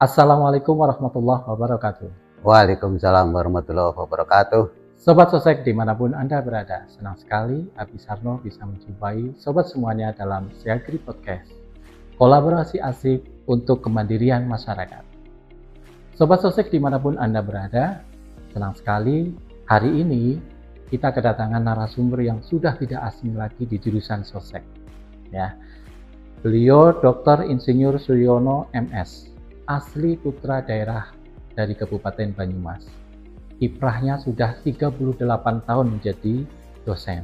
Assalamualaikum warahmatullahi wabarakatuh. Waalaikumsalam warahmatullahi wabarakatuh. Sobat Sosek dimanapun Anda berada, senang sekali Abi Sarno bisa menjumpai sobat semuanya dalam Siagri Podcast, kolaborasi asik untuk kemandirian masyarakat. Sobat Sosek dimanapun Anda berada, senang sekali hari ini kita kedatangan narasumber yang sudah tidak asing lagi di jurusan Sosek. Ya, beliau Dr. Insinyur Suyono MS, asli putra daerah dari Kabupaten Banyumas. Kiprahnya sudah 38 tahun menjadi dosen.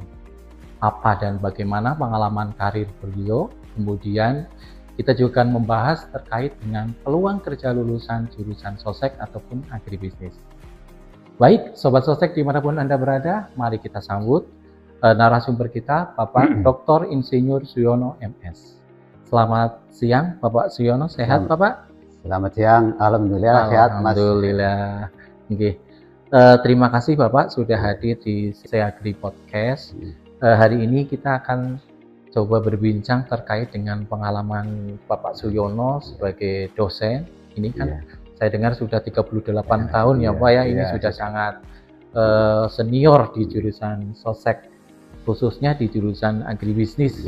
Apa dan bagaimana pengalaman karir beliau? Kemudian kita juga akan membahas terkait dengan peluang kerja lulusan jurusan Sosek ataupun agribisnis. Baik, Sobat Sosek dimanapun Anda berada, mari kita sambut narasumber kita, Bapak Dr. Insinyur Suyono MS. Selamat siang, Bapak Suyono. Sehat, Bapak? Selamat siang, alhamdulillah sehat, Mas. Alhamdulillah. Okay. Terima kasih Bapak sudah hadir di Siagri Podcast. Hari ini kita akan coba berbincang terkait dengan pengalaman Bapak Suyono sebagai dosen. Ini kan saya dengar sudah 38 tahun ya Pak ya. Ini sudah sangat senior di jurusan Sosek, khususnya di jurusan agribisnis.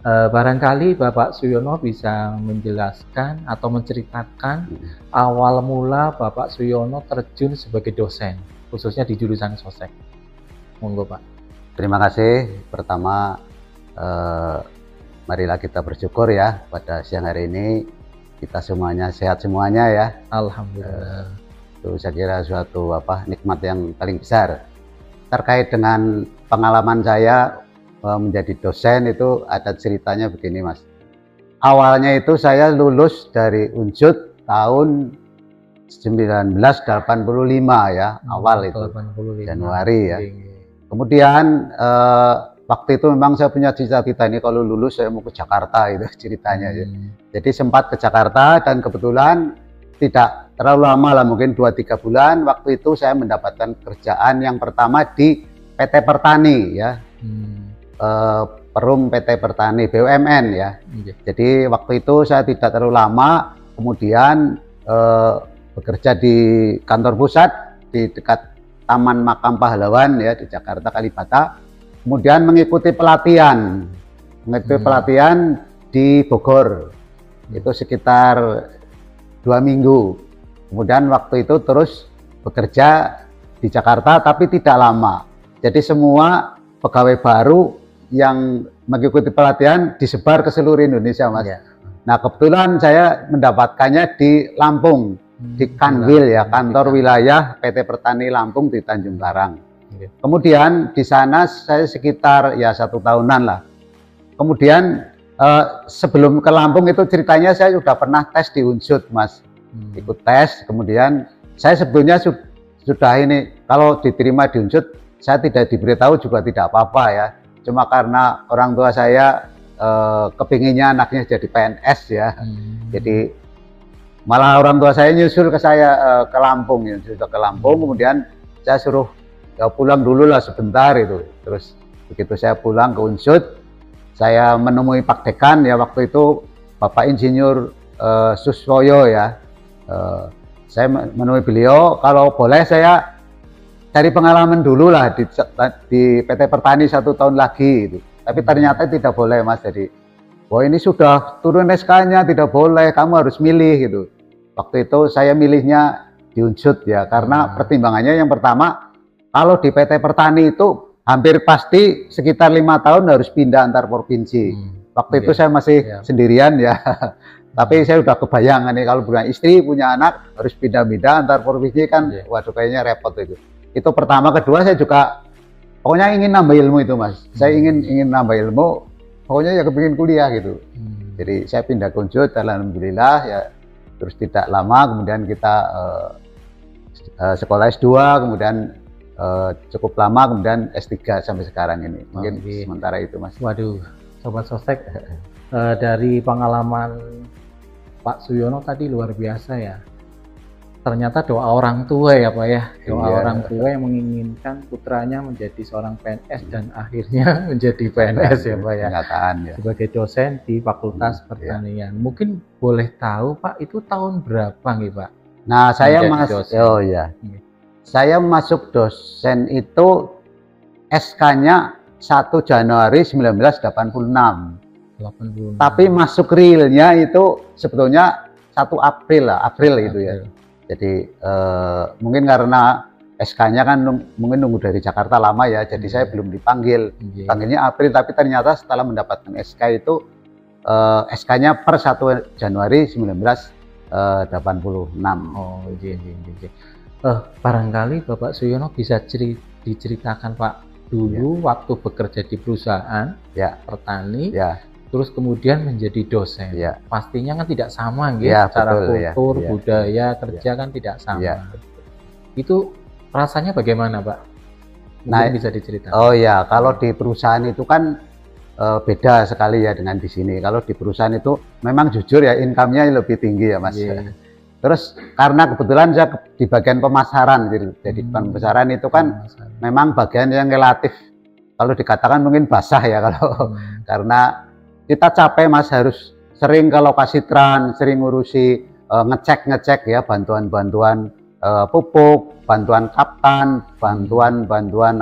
Barangkali Bapak Suyono bisa menjelaskan atau menceritakan awal mula Bapak Suyono terjun sebagai dosen, khususnya di jurusan Sosek. Monggo Pak. Terima kasih. Pertama, marilah kita bersyukur ya pada siang hari ini kita semuanya sehat semuanya ya. Alhamdulillah. Itu saya kira suatu nikmat yang paling besar. Terkait dengan pengalaman saya menjadi dosen itu ada ceritanya begini Mas. Awalnya itu saya lulus dari Unsud tahun 1985 ya, awal itu 85. Januari ya. Kemudian waktu itu memang saya punya cita-cita ini kalau lulus saya mau ke Jakarta itu ceritanya ya. Jadi sempat ke Jakarta dan kebetulan tidak terlalu lama lah, mungkin 2-3 bulan. Waktu itu saya mendapatkan kerjaan yang pertama di PT Pertani ya. Perum PT Pertani BUMN ya. Jadi waktu itu saya tidak terlalu lama, kemudian bekerja di kantor pusat di dekat Taman Makam Pahlawan ya di Jakarta Kalibata. Kemudian mengikuti pelatihan di Bogor. Itu sekitar 2 minggu. Kemudian waktu itu terus bekerja di Jakarta tapi tidak lama. Jadi semua pegawai baru yang mengikuti pelatihan disebar ke seluruh Indonesia Mas. Nah kebetulan saya mendapatkannya di Lampung, di Kanwil ya, kantor wilayah PT Pertani Lampung di Tanjung Karang. Kemudian di sana saya sekitar ya 1 tahunan lah. Kemudian sebelum ke Lampung itu ceritanya saya sudah pernah tes di Unsud Mas. Ikut tes, kemudian saya sebetulnya sudah ini kalau diterima di Unsud saya tidak diberitahu juga tidak apa-apa ya. Cuma karena orang tua saya kepinginnya anaknya jadi PNS ya. Jadi malah orang tua saya nyusul ke saya ke Lampung, kemudian saya suruh ya pulang dulu lah sebentar itu. Terus begitu saya pulang ke Unsud, saya menemui Pak Dekan ya waktu itu Bapak Insinyur Suswoyo ya. Saya menemui beliau, kalau boleh saya cari pengalaman dulu lah di PT Pertani 1 tahun lagi itu. Tapi ternyata tidak boleh Mas. Jadi, wah ini sudah turun SK-nya, tidak boleh, kamu harus milih gitu. Waktu itu saya milihnya di Unsud ya, karena pertimbangannya yang pertama, kalau di PT Pertani itu hampir pasti sekitar 5 tahun harus pindah antar provinsi. Waktu itu saya masih sendirian ya. Tapi saya udah kebayang nih kalau punya istri, punya anak harus pindah-pindah antar provinsi kan, waduh kayaknya repot itu. Itu pertama. Kedua saya juga pokoknya ingin nambah ilmu itu Mas. Saya ingin nambah ilmu, pokoknya ya kepingin kuliah gitu. Jadi saya pindah ke Unsud, alhamdulillah ya. Terus tidak lama kemudian kita sekolah S2, kemudian cukup lama kemudian S3 sampai sekarang ini. Mungkin sementara itu Mas. Waduh, Sobat Sosek, dari pengalaman Pak Suyono tadi luar biasa ya. ternyata doa orang tua ya Pak ya, doa Iya. orang tua yang menginginkan putranya menjadi seorang PNS dan akhirnya menjadi PNS ya Pak ya, Kenyataan ya. sebagai dosen di Fakultas Iya. Pertanian. Mungkin boleh tahu Pak, itu tahun berapa nih Pak? Nah, saya Menjadi dosen. oh ya. Iya. Saya masuk dosen itu SK-nya 1 Januari 1986. 86. Tapi masuk realnya itu sebetulnya 1 April lah, April itu ya. Jadi mungkin karena SK-nya kan mungkin nunggu dari Jakarta lama ya, jadi saya belum dipanggil. Iya. Panggilnya April, tapi ternyata setelah mendapatkan SK itu SK-nya per 1 Januari 1986. Oh iya. Barangkali Bapak Suyono bisa diceritakan Pak dulu waktu bekerja di perusahaan Ya, petani, ya, terus kemudian menjadi dosen. ya. Pastinya kan tidak sama gitu, Ya, cara betul, ya. kultur, Ya, budaya kerja kan tidak sama. Ya. Itu rasanya bagaimana Pak? Nah, Mungkin bisa diceritakan. Oh ya, kalau di perusahaan itu kan beda sekali ya dengan di sini. Kalau di perusahaan itu memang jujur ya, income-nya lebih tinggi ya Mas. Iya. Terus karena kebetulan saya di bagian pemasaran gitu. Jadi pemasaran itu kan memang bagian yang relatif, kalau dikatakan mungkin basah ya kalau karena kita capek Mas, harus sering ke lokasi trans, sering ngurusi ngecek ya bantuan-bantuan pupuk, bantuan kaptan, bantuan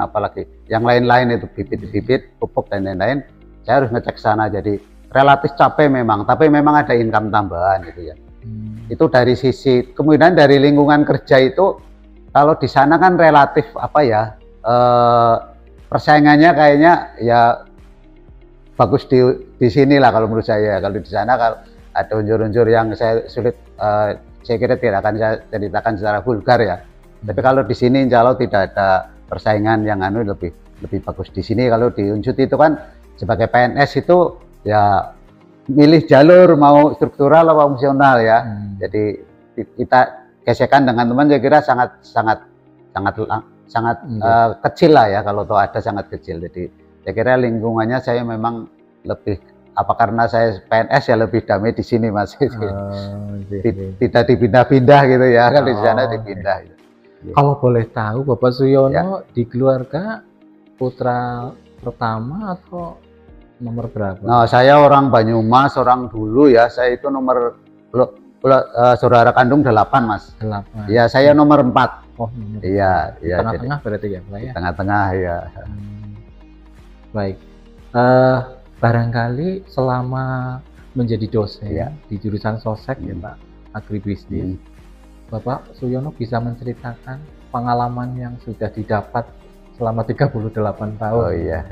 apalagi yang lain-lain itu bibit-bibit pupuk dan lain-lain. Saya harus ngecek sana, jadi relatif capek memang, tapi memang ada income tambahan gitu ya. Itu dari sisi, kemudian dari lingkungan kerja itu, kalau di sana kan relatif apa ya, persaingannya kayaknya ya bagus di sini lah kalau menurut saya. Kalau di sana kalau ada unsur-unsur yang saya sulit, saya kira tidak akan saya ceritakan secara vulgar ya. Tapi kalau di sini insya Allah tidak ada persaingan yang lebih bagus. Di sini kalau di Unsut itu kan sebagai PNS itu ya milih jalur mau struktural atau fungsional ya. Jadi kita gesekan dengan teman saya kira sangat kecil lah ya, kalau toh ada sangat kecil. Jadi saya kira lingkungannya saya memang lebih, apa karena saya PNS ya lebih damai di sini Mas. Tidak dipindah-pindah gitu ya, kalau di sana dipindah. Gitu. Kalau boleh tahu Bapak Suyono di keluarga putra pertama atau nomor berapa? Nah, saya orang Banyumas, orang dulu ya. Saya itu nomor saudara kandung 8 Mas. 8. Iya, saya nomor 4. Oh, nomor Iya, iya. Tengah-tengah berarti ya Pak ya? Tengah-tengah ya. Baik. Barangkali selama menjadi dosen di jurusan sosek ya Pak, agribisnis, Bapak Suyono bisa menceritakan pengalaman yang sudah didapat selama 38 tahun. Oh iya.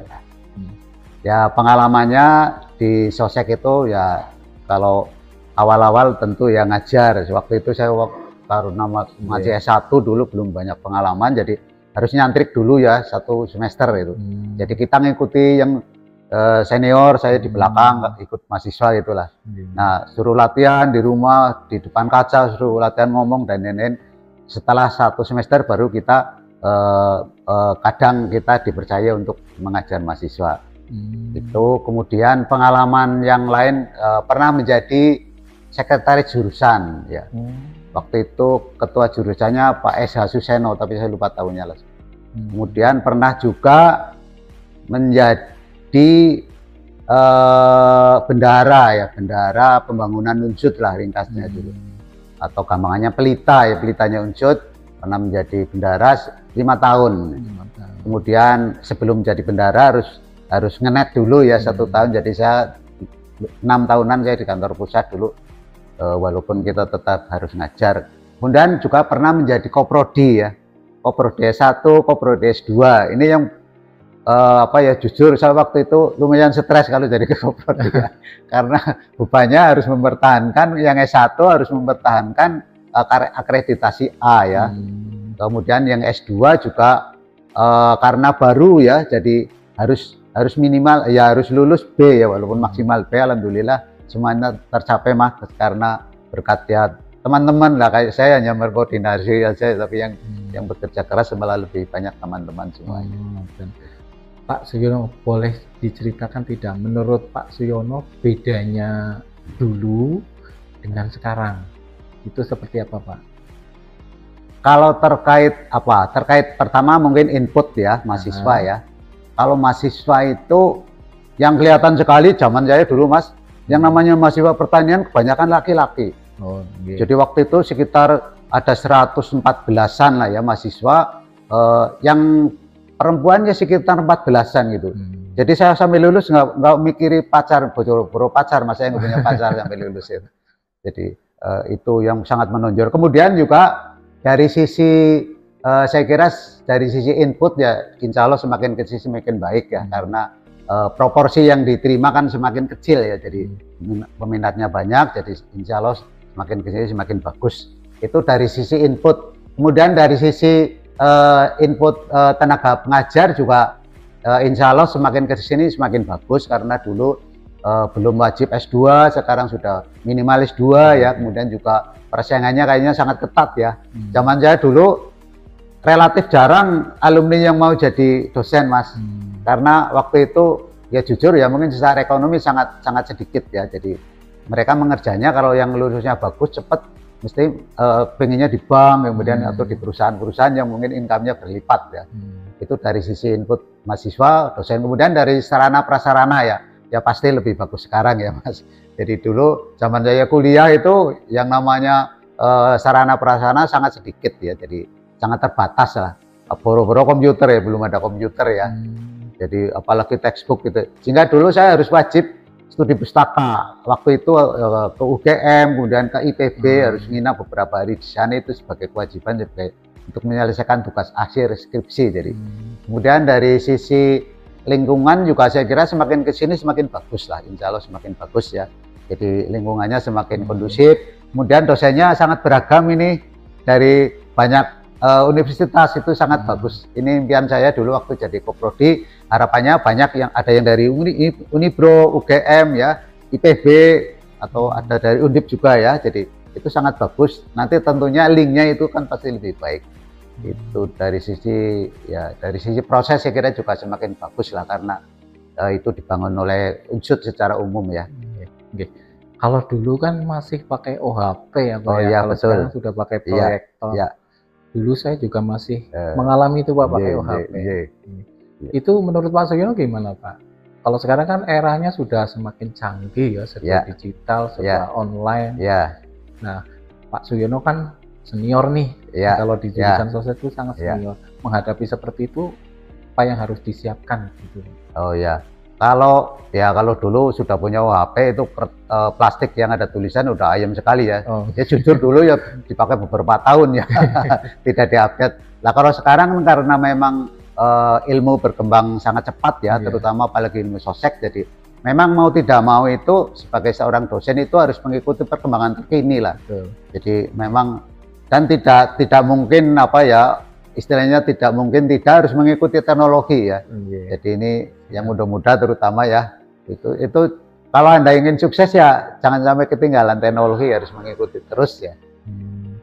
Ya pengalamannya di sosek itu ya, kalau awal-awal tentu ya ngajar. Waktu itu saya karena masih S1 dulu belum banyak pengalaman, jadi harus nyantrik dulu ya 1 semester itu. Jadi kita ngikuti yang senior, saya di belakang ikut mahasiswa itulah. Nah, suruh latihan di rumah, di depan kaca, suruh latihan ngomong dan lain-lain. Setelah 1 semester baru kita kadang kita dipercaya untuk mengajar mahasiswa. Itu kemudian pengalaman yang lain, pernah menjadi sekretaris jurusan ya. Waktu itu ketua jurusannya Pak S.H. Suseno, tapi saya lupa tahunnya lah. Kemudian pernah juga menjadi bendahara ya, bendahara pembangunan Unsut lah ringkasnya dulu, atau gampangannya pelita ya, pelitanya Unsut. Pernah menjadi bendahara 5 tahun. Kemudian sebelum jadi bendahara harus ngenet dulu ya 1 tahun. Jadi saya 6 tahunan saya di kantor pusat dulu, walaupun kita tetap harus ngajar. Kemudian juga pernah menjadi koprodi ya, koprodi S1, koprodi S2. Ini yang jujur saya waktu itu lumayan stres kalau jadi koprodi ya. Karena bebannya harus mempertahankan, yang S1 harus mempertahankan akreditasi A ya. Kemudian yang S2 juga karena baru ya, jadi harus minimal ya, harus lulus B ya, walaupun maksimal B. Alhamdulillah semuanya tercapai Mas, karena berkat ya teman-teman lah, kayak saya hanya berkoordinasi aja, tapi yang bekerja keras malah lebih banyak teman-teman semuanya. Pak Suyono, boleh diceritakan tidak, menurut Pak Suyono bedanya dulu dengan sekarang itu seperti apa Pak? Kalau terkait apa? Terkait pertama mungkin input ya mahasiswa ya. Kalau mahasiswa itu yang kelihatan sekali zaman saya dulu Mas, yang namanya mahasiswa pertanian kebanyakan laki-laki. Oh, jadi waktu itu sekitar ada 114-an lah ya mahasiswa, yang perempuannya sekitar 14-an gitu. Jadi saya sampai lulus nggak mikiri pacar, boro pacar, Mas, saya nggak punya pacar sampai lulus itu. Jadi itu yang sangat menonjol. Kemudian juga dari sisi saya kira dari sisi input ya, insya Allah semakin kecil semakin baik ya, karena proporsi yang diterima kan semakin kecil ya, jadi peminatnya banyak, jadi insya Allah semakin kecil semakin bagus. Itu dari sisi input. Kemudian dari sisi input tenaga pengajar juga insya Allah semakin ke sini semakin bagus, karena dulu belum wajib S2, sekarang sudah minimal S2 ya. Kemudian juga persaingannya kayaknya sangat ketat ya. Zaman saya dulu relatif jarang alumni yang mau jadi dosen, Mas. Karena waktu itu ya jujur ya, mungkin secara ekonomi sangat sedikit ya. Jadi mereka mengerjanya kalau yang lulusnya bagus cepat mesti pengennya di bank, kemudian atau di perusahaan-perusahaan yang mungkin income-nya berlipat ya. Itu dari sisi input mahasiswa, dosen. Kemudian dari sarana prasarana ya pasti lebih bagus sekarang ya, Mas. Jadi dulu zaman saya kuliah itu yang namanya sarana prasarana sangat sedikit ya, jadi sangat terbatas lah. Boro-boro komputer ya, belum ada komputer ya. Jadi apalagi textbook gitu. Sehingga dulu saya harus wajib studi pustaka. Waktu itu ke UGM, kemudian ke IPB, harus nginap beberapa hari di sana, itu sebagai kewajiban untuk menyelesaikan tugas akhir skripsi. Jadi kemudian dari sisi lingkungan juga saya kira semakin ke sini semakin bagus lah, insya Allah semakin bagus ya. Jadi lingkungannya semakin kondusif. Kemudian dosennya sangat beragam ini, dari banyak universitas, itu sangat bagus. Ini impian saya dulu waktu jadi Koprodi, harapannya banyak yang ada yang dari Unibro, UGM ya, IPB, atau ada dari Undip juga ya. Jadi itu sangat bagus. Nanti tentunya linknya itu kan pasti lebih baik. Itu dari sisi proses saya kira juga semakin bagus lah, karena itu dibangun oleh UNSUD secara umum ya. Kalau dulu kan masih pakai OHP ya Pak, ya, kalau betul. sekarang sudah pakai proyektor. Ya. Dulu saya juga masih mengalami itu Pak, pakai OHP. Itu menurut Pak Suyono gimana Pak? Kalau sekarang kan eranya sudah semakin canggih ya, serba digital, serba online. Nah, Pak Suyono kan senior nih, kalau di jurusan sosial itu sangat senior. Menghadapi seperti itu, apa yang harus disiapkan gitu? Oh ya, kalau dulu sudah punya OHP itu plastik yang ada tulisan udah ayam sekali ya. Ya jujur dulu ya dipakai beberapa tahun ya, tidak diupdate. Lah kalau sekarang karena memang ilmu berkembang sangat cepat ya, terutama apalagi ilmu sosek, jadi memang mau tidak mau itu sebagai seorang dosen itu harus mengikuti perkembangan terkini lah. Jadi memang, dan tidak mungkin apa ya, istilahnya tidak mungkin tidak harus mengikuti teknologi ya. Jadi ini yang muda-muda terutama ya, itu kalau Anda ingin sukses ya jangan sampai ketinggalan teknologi, harus mengikuti terus ya.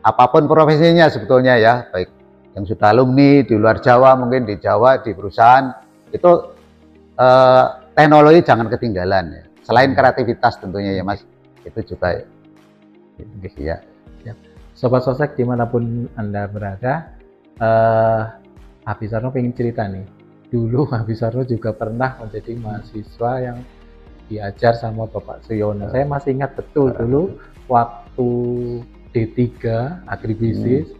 Apapun profesinya sebetulnya ya, baik yang sudah alumni di luar Jawa, mungkin di Jawa, di perusahaan, itu teknologi jangan ketinggalan ya. Selain kreativitas tentunya ya Mas, itu juga ya. Sobat Sosek dimanapun Anda berada, Habib Sarno pengen cerita nih. Dulu Habib Sarno juga pernah menjadi mahasiswa yang diajar sama Bapak Suyono. Saya masih ingat betul dulu waktu D3 agribisnis,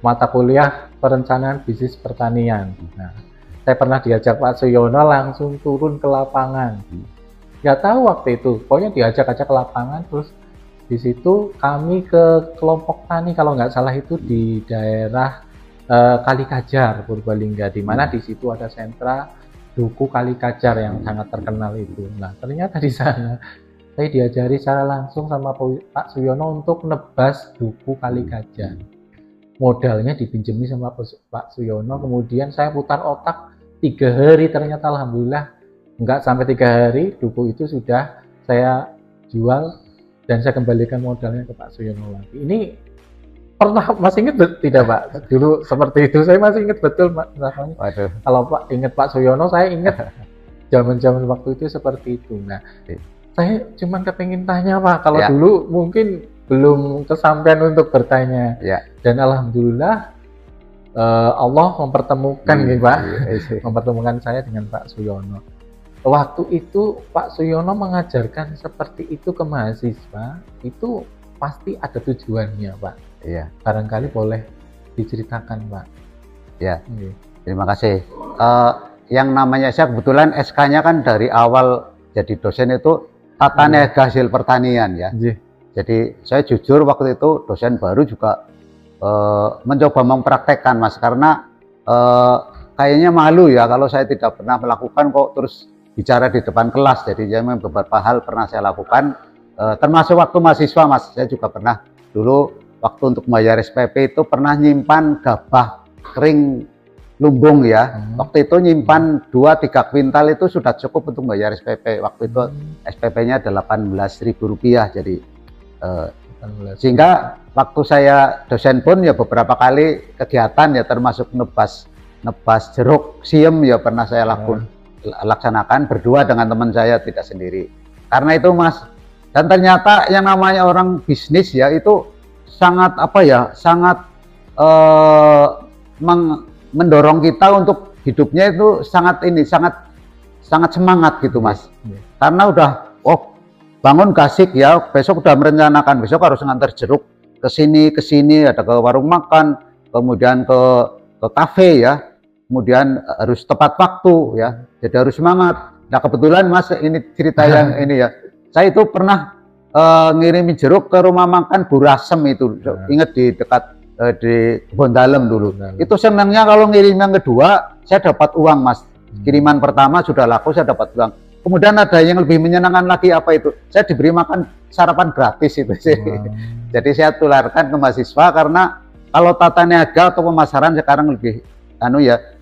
mata kuliah perencanaan bisnis pertanian. Nah, saya pernah diajak Pak Suyono langsung turun ke lapangan. Nggak tahu waktu itu, pokoknya diajak aja ke lapangan, terus di situ kami ke kelompok tani, kalau nggak salah itu di daerah Kali Kajar, Purbalingga, di mana di situ ada sentra duku Kali Kajar yang sangat terkenal itu. Nah, ternyata di sana saya diajari secara langsung sama Pak Suyono untuk nebas duku Kali Kajar. Modalnya dipinjemi sama Pak Suyono, kemudian saya putar otak 3 hari, ternyata alhamdulillah nggak sampai 3 hari duku itu sudah saya jual dan saya kembalikan modalnya ke Pak Suyono lagi. Ini pernah, masih ingat tidak Pak? Dulu seperti itu, saya masih ingat betul Pak. Kalau Pak ingat Pak Suyono, saya ingat zaman-zaman waktu itu seperti itu. Nah, saya cuma kepengin tanya Pak, kalau dulu mungkin belum kesampaian untuk bertanya. Ya. Dan alhamdulillah Allah mempertemukan nih Pak, mempertemukan saya dengan Pak Suyono. Waktu itu Pak Suyono mengajarkan seperti itu ke mahasiswa, itu pasti ada tujuannya Pak. Iya. Barangkali boleh diceritakan Pak. Ya. Terima kasih. Yang namanya saya kebetulan SK-nya kan dari awal jadi dosen itu tata niaga hasil pertanian ya. Jadi saya jujur waktu itu dosen baru juga mencoba mempraktekkan Mas, karena kayaknya malu ya kalau saya tidak pernah melakukan kok terus bicara di depan kelas. Jadi memang beberapa hal pernah saya lakukan, termasuk waktu mahasiswa Mas. Saya juga pernah dulu waktu untuk membayar SPP itu pernah nyimpan gabah kering lumbung ya. Waktu itu nyimpan 2-3 kuintal itu sudah cukup untuk bayar SPP. Waktu itu SPP-nya Rp18.000. Jadi sehingga waktu saya dosen pun ya beberapa kali kegiatan ya, termasuk nebas jeruk siem ya pernah saya laksanakan berdua dengan teman saya, tidak sendiri. Karena itu Mas, dan ternyata yang namanya orang bisnis ya itu sangat sangat mendorong kita untuk hidupnya itu sangat semangat gitu Mas. Karena udah bangun gasik ya, besok udah merencanakan besok harus ngantar jeruk ke sini, ada ke warung makan, kemudian ke kafe ya, kemudian harus tepat waktu ya, jadi harus semangat. Nah kebetulan Mas, ini cerita yang ini ya, saya itu pernah ngirimin jeruk ke rumah makan Bu Rasem itu, ingat di dekat di Kebon Dalem dulu. Itu senangnya kalau ngirim yang kedua saya dapat uang Mas. Kiriman pertama sudah laku, saya dapat uang. Kemudian ada yang lebih menyenangkan lagi, apa itu? Saya diberi makan sarapan gratis itu sih. Jadi saya tularkan ke mahasiswa, karena kalau tata niaga atau pemasaran sekarang lebih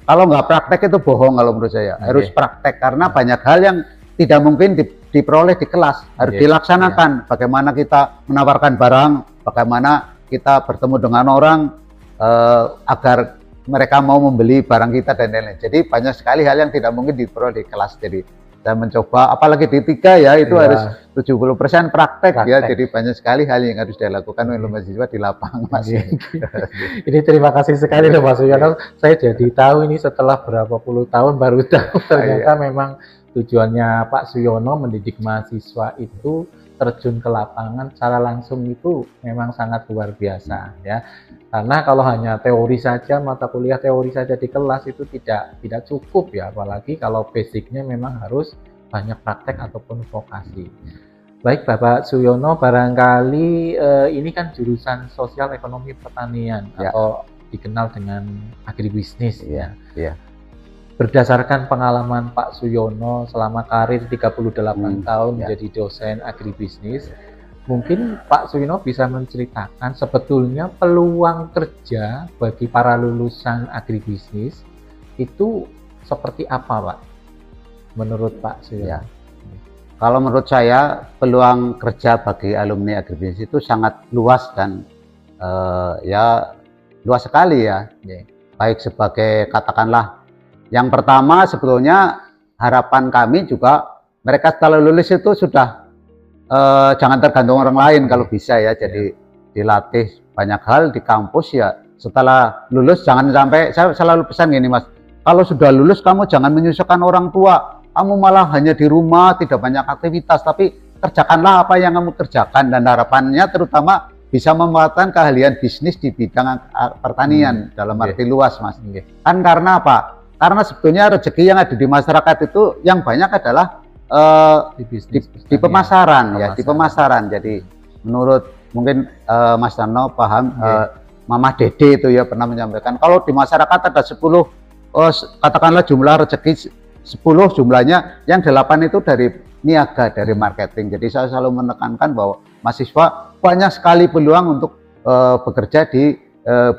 kalau nggak praktek itu bohong kalau menurut saya. Harus praktek, karena banyak hal yang tidak mungkin diperoleh di kelas, harus dilaksanakan. Bagaimana kita menawarkan barang, bagaimana kita bertemu dengan orang agar mereka mau membeli barang kita dan lain-lain. Jadi banyak sekali hal yang tidak mungkin diperoleh di kelas. Jadi saya mencoba, apalagi di 3 ya, itu harus 70% praktek ya. Jadi banyak sekali hal yang harus dilakukan oleh mahasiswa di lapangan Mas. Ini terima kasih sekali loh Mas Suyono. Saya jadi tahu ini setelah berapa puluh tahun baru tahu ternyata memang tujuannya Pak Suyono mendidik mahasiswa itu terjun ke lapangan secara langsung itu memang sangat luar biasa ya. Karena kalau hanya teori saja, mata kuliah teori saja di kelas itu tidak cukup ya, apalagi kalau basicnya memang harus banyak praktek ataupun vokasi. Baik Bapak Suyono, barangkali ini kan jurusan sosial ekonomi pertanian atau dikenal dengan agribisnis ya. Berdasarkan pengalaman Pak Suyono selama karir 38 tahun menjadi dosen agribisnis, mungkin Pak Suyono bisa menceritakan sebetulnya peluang kerja bagi para lulusan agribisnis itu seperti apa Pak? Menurut Pak Suyono? Kalau menurut saya peluang kerja bagi alumni agribisnis itu sangat luas dan luas sekali ya. Baik sebagai katakanlah, yang pertama sebetulnya harapan kami juga mereka setelah lulus itu sudah jangan tergantung orang lain kalau bisa ya. Jadi dilatih banyak hal di kampus ya. Setelah lulus jangan sampai, saya selalu pesan gini Mas, kalau sudah lulus kamu jangan menyusahkan orang tua. Kamu malah hanya di rumah, tidak banyak aktivitas, tapi kerjakanlah apa yang kamu kerjakan, dan harapannya terutama bisa memanfaatkan keahlian bisnis di bidang pertanian dalam arti luas Mas. Kan karena apa? Karena sebetulnya rezeki yang ada di masyarakat itu yang banyak adalah di pemasaran ya, di pemasaran. Jadi menurut mungkin Mas Dano paham, Mama Dede itu ya pernah menyampaikan kalau di masyarakat ada 10 katakanlah jumlah rezeki 10, jumlahnya yang 8 itu dari niaga, dari marketing. Jadi saya selalu menekankan bahwa mahasiswa banyak sekali peluang untuk bekerja di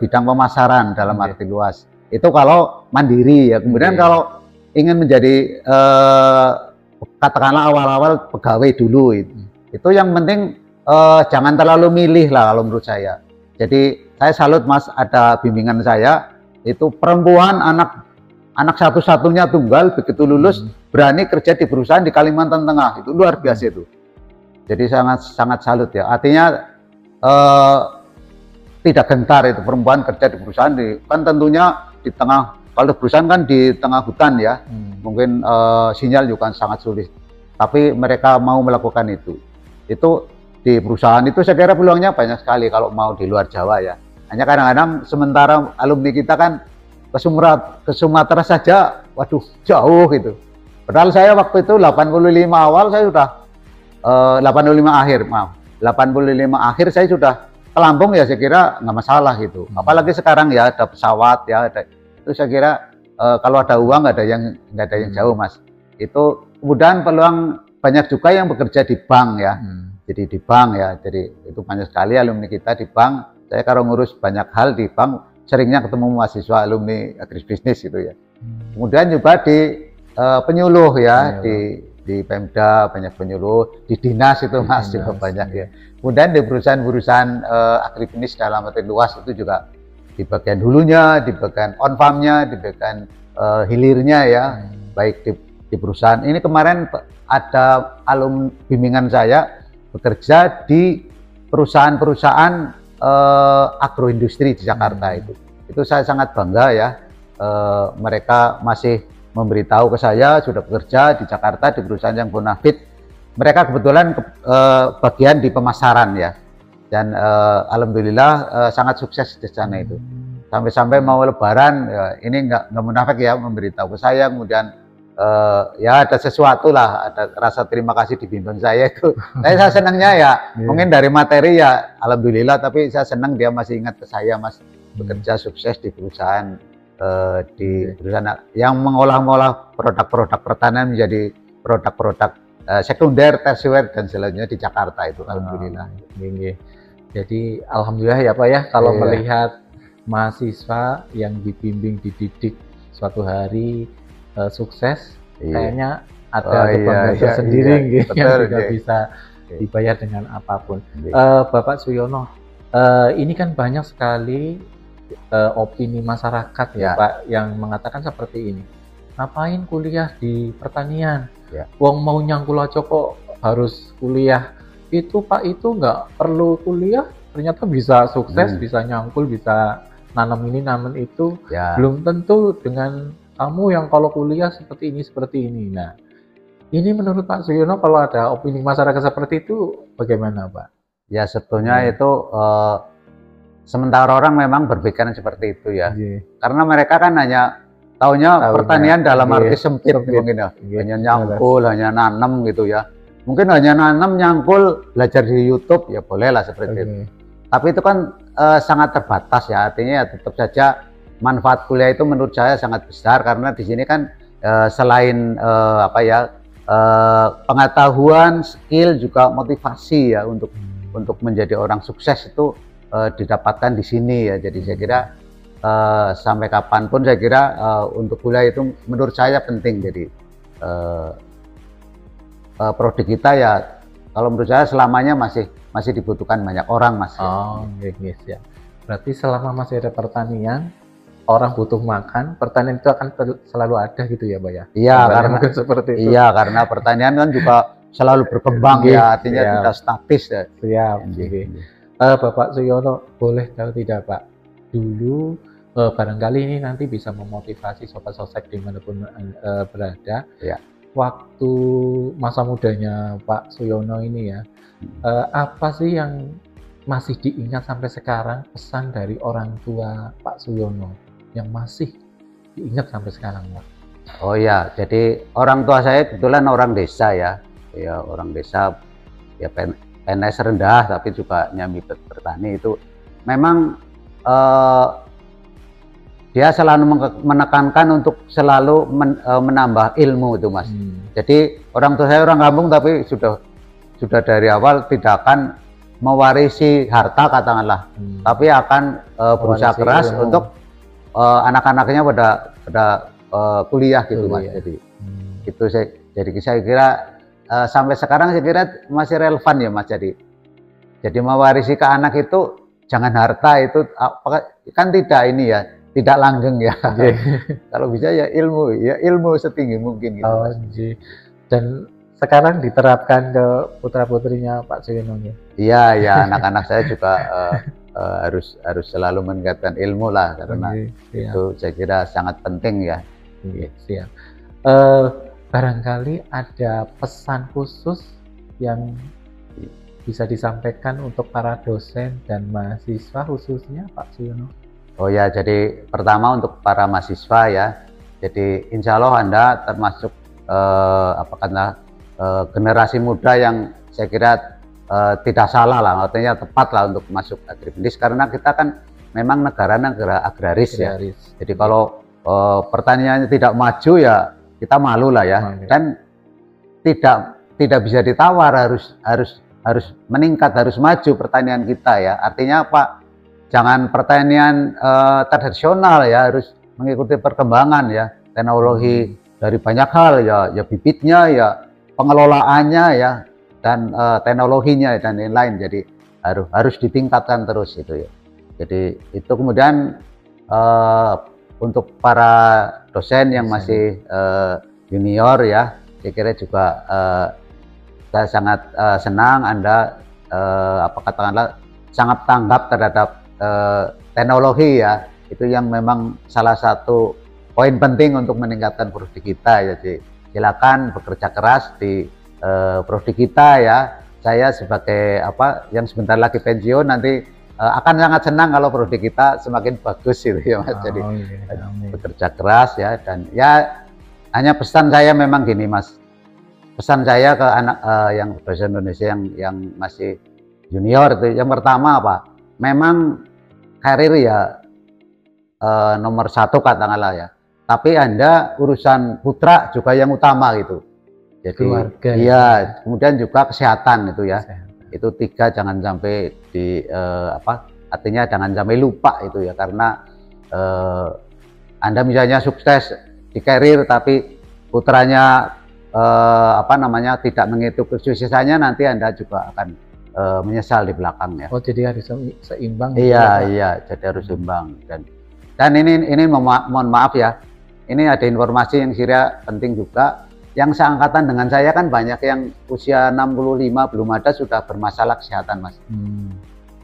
bidang pemasaran dalam arti luas. Itu kalau mandiri ya. Kemudian kalau ingin menjadi katakanlah awal-awal pegawai dulu, itu yang penting jangan terlalu milih lah kalau menurut saya. Jadi saya salut Mas, ada bimbingan saya itu perempuan anak satu-satunya tunggal, begitu lulus berani kerja di perusahaan di Kalimantan Tengah, itu luar biasa itu. Jadi sangat salut ya. Artinya eh, tidak gentar itu perempuan kerja di perusahaan kan tentunya di tengah, kalau perusahaan kan di tengah hutan ya, mungkin sinyal juga sangat sulit, tapi mereka mau melakukan itu di perusahaan itu saya kira peluangnya banyak sekali kalau mau di luar Jawa ya. Hanya kadang-kadang sementara alumni kita kan ke Sumatera saja, waduh jauh gitu. Padahal saya waktu itu 85 awal saya sudah 85 akhir maaf 85 akhir saya sudah ke Lampung ya, saya kira nggak masalah gitu. Apalagi sekarang ya ada pesawat ya, itu saya kira kalau ada uang nggak ada yang jauh mas. Itu kemudian peluang banyak juga yang bekerja di bank ya. Jadi di bank ya, jadi itu banyak sekali alumni kita di bank. Saya kalau ngurus banyak hal di bank, seringnya ketemu mahasiswa alumni agribisnis gitu ya. Kemudian juga di penyuluh ya, di Pemda banyak penyuluh, di dinas itu mas juga banyak ya. Kemudian di perusahaan-perusahaan agribisnis dalam arti luas itu juga di bagian hulunya, di bagian on farmnya, di bagian hilirnya ya, baik di perusahaan. Ini kemarin ada alumni bimbingan saya bekerja di perusahaan-perusahaan agroindustri di Jakarta itu. Itu saya sangat bangga ya, mereka masih memberitahu ke saya sudah bekerja di Jakarta di perusahaan yang bonafit. Mereka kebetulan bagian di pemasaran ya, dan alhamdulillah sangat sukses di sana itu. Sampai-sampai mau lebaran ya, ini nggak munafik ya, memberitahu ke saya, kemudian ya ada sesuatu lah, ada rasa terima kasih dibimbing saya itu. Saya senangnya ya, mungkin dari materi ya alhamdulillah, tapi saya senang dia masih ingat ke saya mas, bekerja sukses di perusahaan yang mengolah produk-produk pertanian menjadi produk-produk sekunder, tersier dan selanjutnya di Jakarta itu alhamdulillah. Jadi alhamdulillah ya Pak ya, kalau melihat mahasiswa yang dibimbing dididik suatu hari sukses, kayaknya ada kebanggaan tersendiri gitu, yang tidak bisa dibayar dengan apapun. Bapak Suyono, ini kan banyak sekali opini masyarakat ya Pak yang mengatakan seperti ini. Ngapain kuliah di pertanian? Wong mau nyangkul aja kok harus kuliah. Itu Pak, itu nggak perlu kuliah, ternyata bisa sukses, bisa nyangkul, bisa nanam ini nanam itu. Belum tentu dengan kamu yang kalau kuliah seperti ini. Nah, ini menurut Pak Suyono kalau ada opini masyarakat seperti itu bagaimana Pak? Ya sebetulnya itu sementara orang memang berpikiran seperti itu ya, karena mereka kan hanya taunya pertanian dalam arti sempit mungkin ya, hanya nyangkul, hanya nanam gitu ya. Mungkin hanya nanam, nyangkul, belajar di YouTube ya bolehlah seperti itu. Tapi itu kan sangat terbatas ya, artinya ya tetap saja manfaat kuliah itu menurut saya sangat besar, karena di sini kan selain pengetahuan, skill, juga motivasi ya untuk menjadi orang sukses itu didapatkan di sini ya. Jadi saya kira sampai kapanpun saya kira untuk kuliah itu menurut saya penting. Jadi prodi kita ya kalau menurut saya selamanya masih dibutuhkan banyak orang mas. Yes, ya. Berarti selama masih ada pertanian, orang butuh makan, pertanian itu akan selalu ada gitu ya Pak ya? Iya, karena seperti itu. Iya, karena pertanian kan juga selalu berkembang ya, artinya tidak statis ya. Siap. Bapak Suyono, boleh tahu tidak Pak, dulu barangkali ini nanti bisa memotivasi sobat sosek dimanapun berada. Waktu masa mudanya Pak Suyono ini ya, apa sih yang masih diingat sampai sekarang, pesan dari orang tua Pak Suyono yang masih diingat sampai sekarang Pak? Oh ya, jadi orang tua saya kebetulan orang desa ya, orang desa ya, PNS rendah tapi juga nyambi bertani. Itu memang dia selalu menekankan untuk selalu menambah ilmu itu mas. Jadi orang tua saya orang kampung tapi sudah dari awal tidak akan mewarisi harta katakanlah, tapi akan berusaha keras ilmu untuk anak-anaknya pada kuliah gitu mas. Jadi itu saya kira sampai sekarang saya kira masih relevan ya mas. Jadi mewarisi ke anak itu jangan harta, itu kan tidak ini ya, tidak langgeng ya. Kalau bisa ya ilmu setinggi mungkin gitu. Dan sekarang diterapkan ke putra-putrinya Pak Suyono ya? Iya, ya, anak-anak saya juga harus selalu meningkatkan ilmu lah, karena itu saya kira sangat penting ya. Siap. Barangkali ada pesan khusus yang bisa disampaikan untuk para dosen dan mahasiswa khususnya Pak Suyono? Oh ya, jadi pertama untuk para mahasiswa ya, jadi insya Allah Anda termasuk generasi muda yang saya kira tidak salah lah, artinya tepat lah untuk masuk agribisnis, karena kita kan memang negara agraris ya. Jadi kalau pertaniannya tidak maju ya kita malu lah ya. Dan tidak bisa ditawar, harus meningkat, harus maju pertanian kita ya. Artinya apa? Jangan pertanian tradisional ya, harus mengikuti perkembangan ya, teknologi dari banyak hal ya bibitnya ya, pengelolaannya ya, dan teknologinya dan lain-lain. Jadi harus ditingkatkan terus itu ya. Jadi itu kemudian untuk para dosen yang masih junior ya, saya kira juga saya sangat senang Anda katakanlah sangat tanggap terhadap teknologi ya. Itu yang memang salah satu poin penting untuk meningkatkan prodi kita. Jadi silakan bekerja keras di prodi kita ya. Saya sebagai yang sebentar lagi pensiun nanti akan sangat senang kalau prodi kita semakin bagus gitu ya Mas. Jadi bekerja keras ya, dan ya hanya pesan saya memang gini Mas. Pesan saya ke anak yang dosen Indonesia yang masih junior itu, yang pertama apa? Memang karir ya nomor satu katakanlah ya. Tapi Anda urusan putra juga yang utama gitu. Jadi keluarga, iya, kemudian juga kesehatan itu ya. Itu 3 jangan sampai artinya jangan sampai lupa itu ya, karena Anda misalnya sukses di karir tapi putranya tidak mengikuti kesuksesannya, nanti Anda juga akan menyesal di belakang ya. Oh, jadi harus seimbang. Iya, jadi harus seimbang. Dan ini mohon maaf ya, ini ada informasi yang kira penting juga. Yang seangkatan dengan saya kan banyak yang usia 65 belum ada sudah bermasalah kesehatan Mas.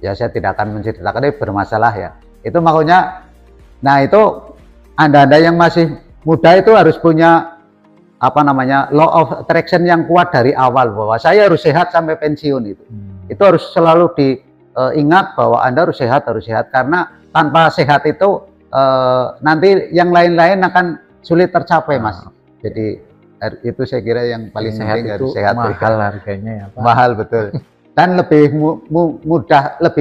Ya saya tidak akan menceritakan, ini bermasalah ya. Itu makanya, nah itu Anda yang masih muda itu harus punya law of attraction yang kuat dari awal, bahwa saya harus sehat sampai pensiun itu. Itu harus selalu diingat bahwa Anda harus sehat, karena tanpa sehat itu nanti yang lain-lain akan sulit tercapai Mas. Jadi itu saya kira yang paling penting, harus sehat. Mahal harganya ya Pak. Mahal betul. Dan lebih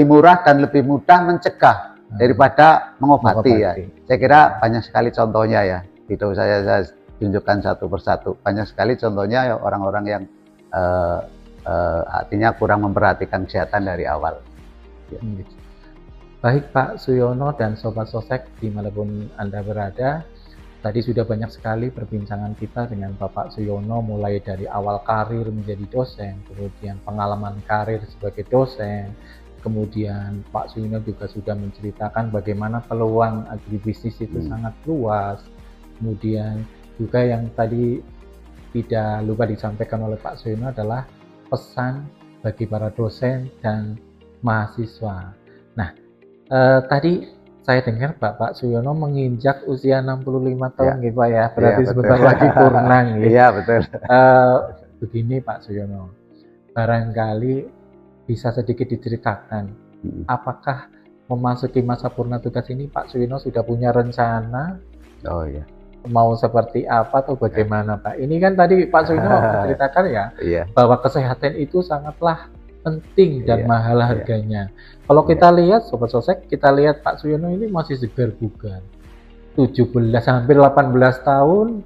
murah dan lebih mudah mencegah daripada mengobati ya. Saya kira banyak sekali contohnya ya. Video saya tunjukkan satu persatu. Banyak sekali contohnya ya, orang-orang yang artinya kurang memperhatikan kesehatan dari awal. Ya. Baik Pak Suyono dan Sobat Sosek dimanapun Anda berada, tadi sudah banyak sekali perbincangan kita dengan Bapak Suyono, mulai dari awal karir menjadi dosen, kemudian pengalaman karir sebagai dosen, kemudian Pak Suyono juga sudah menceritakan bagaimana peluang agribisnis itu sangat luas, kemudian juga yang tadi tidak lupa disampaikan oleh Pak Suyono adalah pesan bagi para dosen dan mahasiswa. Nah, tadi saya dengar Bapak Suyono menginjak usia 65 tahun gitu Pak ya, berarti sebentar lagi purnang gitu. Iya betul. Begini Pak Suyono, barangkali bisa sedikit diceritakan, apakah memasuki masa purna tugas ini Pak Suyono sudah punya rencana? Oh iya. Mau seperti apa atau bagaimana Pak? Ini kan tadi Pak Suyono menceritakan ya, bahwa kesehatan itu sangatlah penting dan mahal harganya. Kalau kita lihat Sobat Sosek, kita lihat Pak Suyono ini masih segar bugar. 17 hampir 18 tahun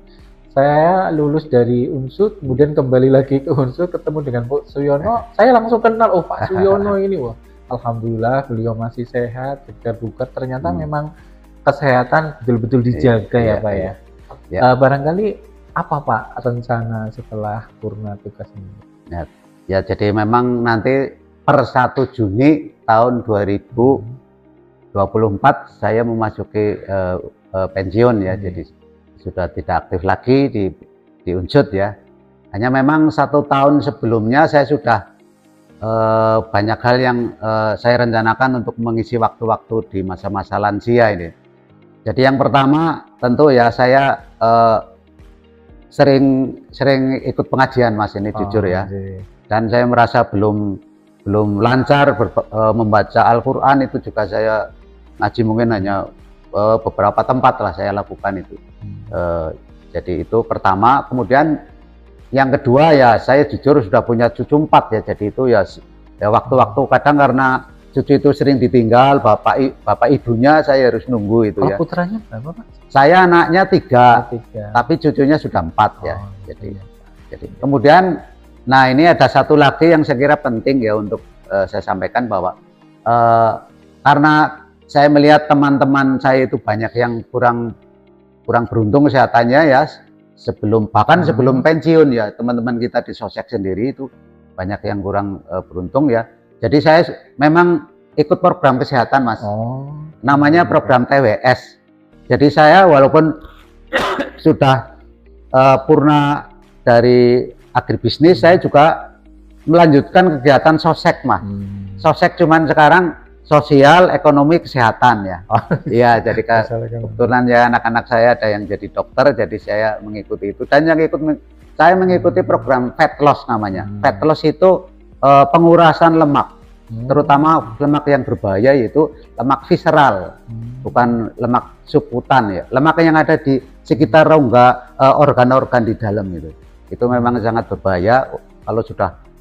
saya lulus dari Unsud, kemudian kembali lagi ke Unsud, ketemu dengan Pak Suyono, saya langsung kenal, oh Pak Suyono ini, wah alhamdulillah beliau masih sehat, segar bugar. Ternyata memang kesehatan betul-betul dijaga ya Pak ya. Barangkali apa Pak rencana setelah purna tugas ini? Ya, jadi memang nanti per 1 Juni tahun 2024 saya memasuki pensiun ya. Jadi sudah tidak aktif lagi di Unsud ya. Hanya memang 1 tahun sebelumnya saya sudah banyak hal yang saya rencanakan untuk mengisi waktu-waktu di masa-masa lansia ini. Jadi yang pertama tentu ya saya sering ikut pengajian Mas, ini jujur ya. Dan saya merasa belum lancar membaca Al-Quran, itu juga saya ngaji mungkin hanya beberapa tempat lah saya lakukan itu. Jadi itu pertama. Kemudian yang kedua ya saya jujur sudah punya cucu 4 ya, jadi itu ya waktu-waktu kadang karena cucu itu sering ditinggal bapak ibunya, saya harus nunggu itu. Ya. Putranya berapa Pak? Saya anaknya 3, tapi cucunya sudah 4 ya. Jadi kemudian, nah ini ada satu lagi yang saya kira penting ya untuk saya sampaikan, bahwa karena saya melihat teman-teman saya itu banyak yang kurang beruntung kesehatannya ya, sebelum pensiun ya, teman-teman kita di Sosek sendiri itu banyak yang kurang beruntung ya. Jadi saya memang ikut program kesehatan Mas, namanya program TWS. Jadi saya walaupun sudah purna dari agribisnis, saya juga melanjutkan kegiatan Sosek Mas. Sosek cuman sekarang sosial, ekonomi, kesehatan ya. Iya, jadi kebetulan ya anak-anak saya ada yang jadi dokter, jadi saya mengikuti itu. Dan yang saya mengikuti program fat loss namanya. Fat loss itu pengurasan lemak, terutama lemak yang berbahaya, yaitu lemak visceral, bukan lemak subkutan ya. Lemak yang ada di sekitar rongga organ-organ di dalam itu memang sangat berbahaya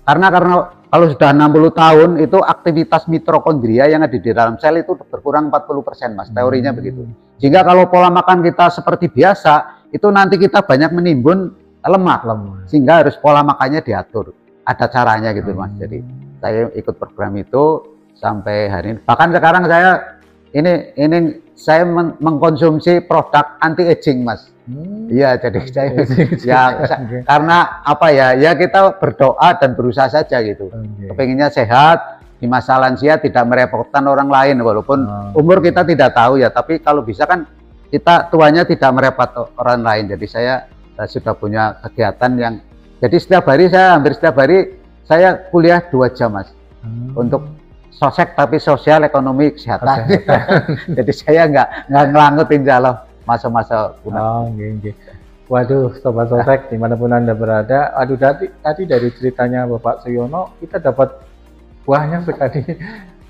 karena kalau sudah 60 tahun itu aktivitas mitokondria yang ada di dalam sel itu berkurang 40% Mas, teorinya begitu. Sehingga kalau pola makan kita seperti biasa, itu nanti kita banyak menimbun lemak. Sehingga harus pola makannya diatur. Ada caranya gitu Mas. Jadi saya ikut program itu sampai hari ini. Bahkan sekarang saya mengkonsumsi produk anti aging Mas. Iya, jadi karena apa ya kita berdoa dan berusaha saja gitu. Kepinginnya sehat, di masa lansia tidak merepotkan orang lain, walaupun umur kita tidak tahu ya, tapi kalau bisa kan kita tuanya tidak merepotkan orang lain. Jadi saya sudah punya kegiatan yang, jadi hampir setiap hari saya kuliah 2 jam Mas, untuk Sosek tapi sosial, ekonomi, kesehatan. Jadi saya nggak ngelangut insya Allah masa-masa Waduh, Sobat Sosek dimanapun Anda berada, aduh tadi dari ceritanya Bapak Suyono kita dapat banyak sekali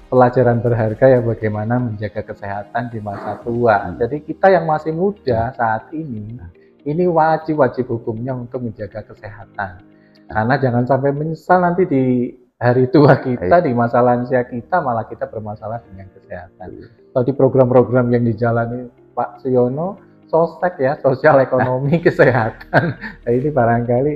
pelajaran berharga ya, bagaimana menjaga kesehatan di masa tua. Jadi kita yang masih muda saat ini wajib hukumnya untuk menjaga kesehatan, karena jangan sampai menyesal nanti di hari tua kita, di masa lansia kita malah kita bermasalah dengan kesehatan. Tadi program-program yang dijalani Pak Suyono, Sosek ya, sosial, ekonomi, kesehatan. Nah, ini barangkali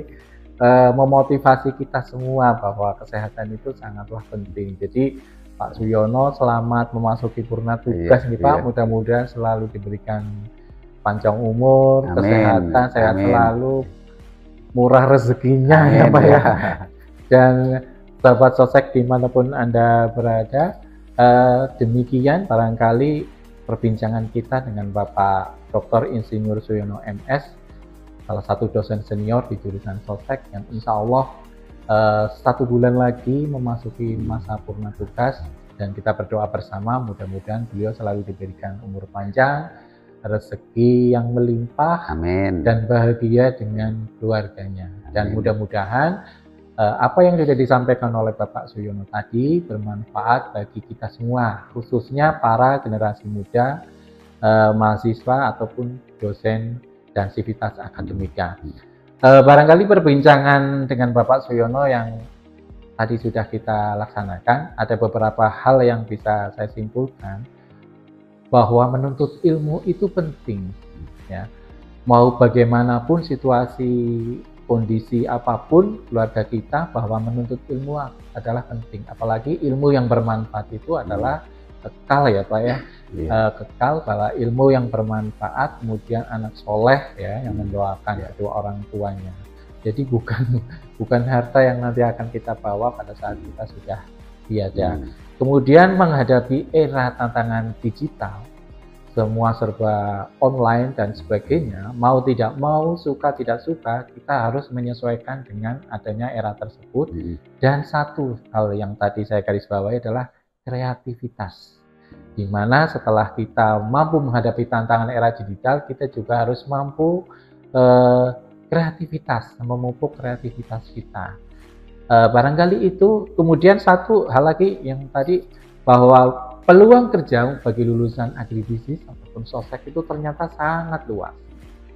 memotivasi kita semua bahwa kesehatan itu sangatlah penting. Jadi Pak Suyono selamat memasuki purna tugas nih Pak. Mudah-mudahan selalu diberikan panjang umur, kesehatan, sehat selalu, murah rezekinya ya Pak ya. Dan sahabat Sosek dimanapun Anda berada, demikian barangkali perbincangan kita dengan Bapak Dr. Insinyur Suyono MS, salah satu dosen senior di jurusan Sosek yang insya Allah 1 bulan lagi memasuki masa purna tugas, dan kita berdoa bersama mudah-mudahan beliau selalu diberikan umur panjang, rezeki yang melimpah, dan bahagia dengan keluarganya. Dan mudah-mudahan apa yang sudah disampaikan oleh Bapak Suyono tadi bermanfaat bagi kita semua, khususnya para generasi muda, mahasiswa ataupun dosen dan sivitas akademika. Barangkali perbincangan dengan Bapak Suyono yang tadi sudah kita laksanakan, ada beberapa hal yang bisa saya simpulkan, bahwa menuntut ilmu itu penting ya. Mau bagaimanapun situasi, kondisi apapun keluarga kita, bahwa menuntut ilmu adalah penting. Apalagi ilmu yang bermanfaat itu adalah kekal ya Pak ya. Kekal, bahwa ilmu yang bermanfaat, kemudian anak soleh ya yang mendoakan kedua orang tuanya. Jadi bukan harta yang nanti akan kita bawa pada saat kita sudah tiada. Kemudian menghadapi era tantangan digital, semua serba online dan sebagainya, mau tidak mau, suka tidak suka, kita harus menyesuaikan dengan adanya era tersebut. Dan satu hal yang tadi saya garis bawahi adalah kreativitas, di mana setelah kita mampu menghadapi tantangan era digital, kita juga harus mampu kreativitas, memupuk kreativitas kita. Barangkali itu. Kemudian satu hal lagi yang tadi, bahwa peluang kerja bagi lulusan agribisnis ataupun sostek itu ternyata sangat luas.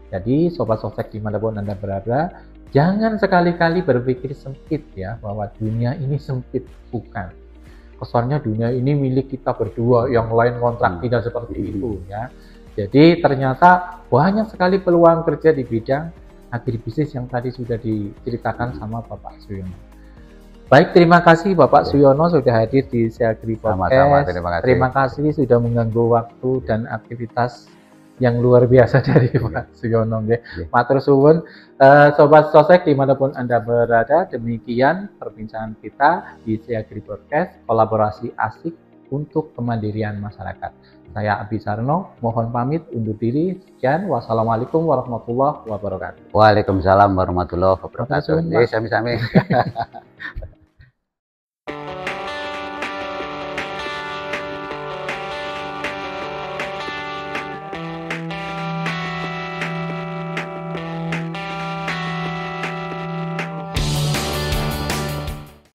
Jadi sobat sostek dimanapun Anda berada, jangan sekali-kali berpikir sempit ya, bahwa dunia ini sempit. Bukan. Kesannya dunia ini milik kita berdua, yang lain kontrak. Tidak seperti itu ya. Jadi ternyata banyak sekali peluang kerja di bidang agribisnis yang tadi sudah diceritakan sama Bapak Suyono. Baik, terima kasih Bapak Suyono sudah hadir di Seagri Podcast. Sama-sama, terima kasih sudah mengganggu waktu dan aktivitas yang luar biasa dari Pak Suyono. Matur suwun. Sobat Sosek dimanapun Anda berada, demikian perbincangan kita di Seagri Podcast, kolaborasi asik untuk kemandirian masyarakat. Saya Abisarno, mohon pamit undur diri. Sekian, wassalamualaikum warahmatullahi wabarakatuh. Waalaikumsalam warahmatullahi wabarakatuh. Sami-sami.